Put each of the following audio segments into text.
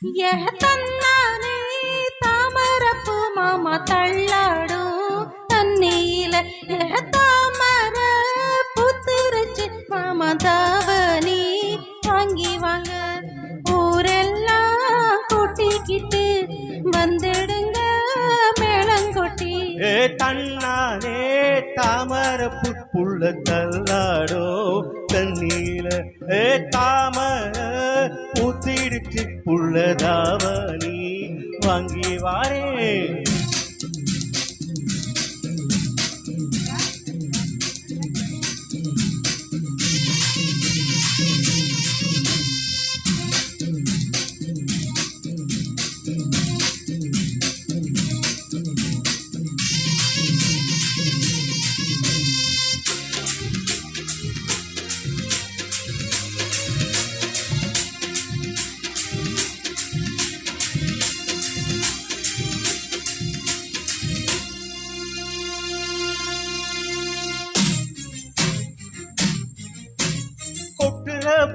தன்னானே தாமரப்பு மாமா தள்ளாடும் தண்ணியில தாமர புத்துருச்சு மாமா தாவணி வாங்கி வாங்க ஊரெல்லாம் கூட்டிக்கிட்டு வந்துடுங்க மேளங்கொட்டி தன்னானே தாமரப்பு புள்ள தள்ளாடோ தண்ணீல தாமர பூத்திடுச்சு புள்ளதாவணி வாங்கி வாரே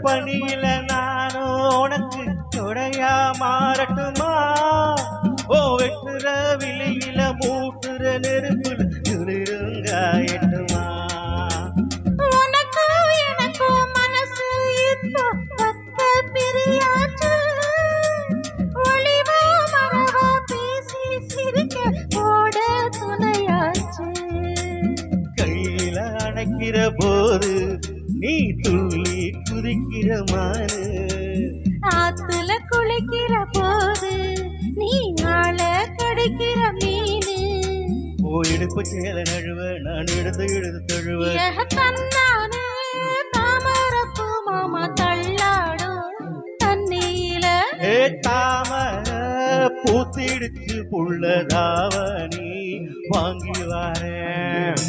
பணியில நானும் உனக்கு தொடையா மாறட்டுமா ஓ வெட்டுற விலையில மூட்டுற நெருப்புல துளிருங்காயட்டுமா உனக்கும் எனக்கும் மனசு இப்போ பத்த பிரியாச்சு ஒளிவா மரவா பேசி சிரிக்க ஓட துணையாச்சு கையில அணைக்கிற போது நீ துள்ளி குதிக்கிற மாறு ஆத்துல குளிக்கிற போது நீ ஆள கடிக்கிற மீனு இடுப்பு சேல நழுவ நான் எடுத்து தழுவ தன்னானே தாமரப்பு மாமா தள்ளாடும் தண்ணியில தாமர பூத்திடுச்சு புள்ளதாவணி வாங்கி வாரேன்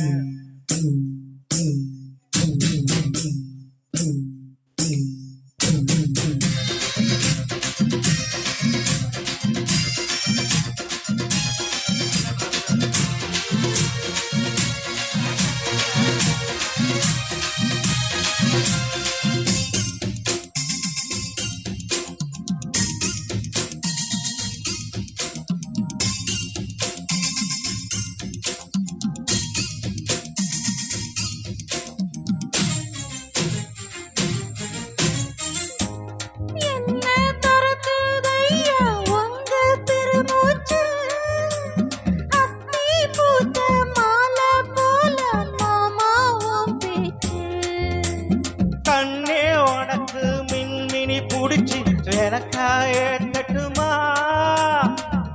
புடிச்சு எனக்காய தட்டுமா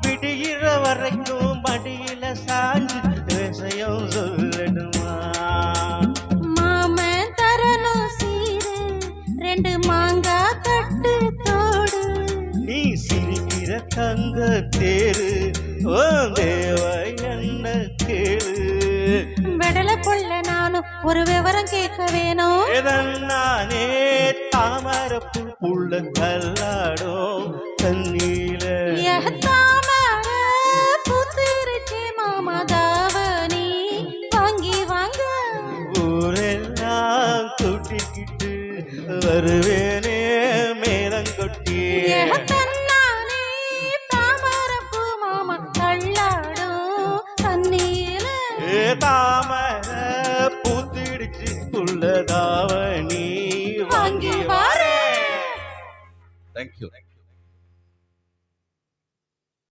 விடுகிற வரைக்கும் மடியில சாஞ்சு விஷயம் சொல்லணுமா மாமன் தரணும் சீரு ரெண்டு மாங்கா தட்டு தோடு நீ சிரிக்கிற தங்க தேரு ஓ தேவ என்ன கேளு விடல கொள்ள நானும் ஒரு விவரம் கேட்க வேணும் நானே தாமரப்பு புள்ள தள்ளாடும் தண்ணீல தாமர புத்திருச்சு மாமா தாவணி வாங்கி வாங்க ஊரெல்லாம் கூட்டிக்கிட்டு வருவேனே மேலங்கொட்டி தன்னானே தாமரப்பு மாமா தள்ளாடும் தண்ணீல தாமர பூத்திடுச்சு புள்ளதாவணி வாங்கி வாரே. Thank you.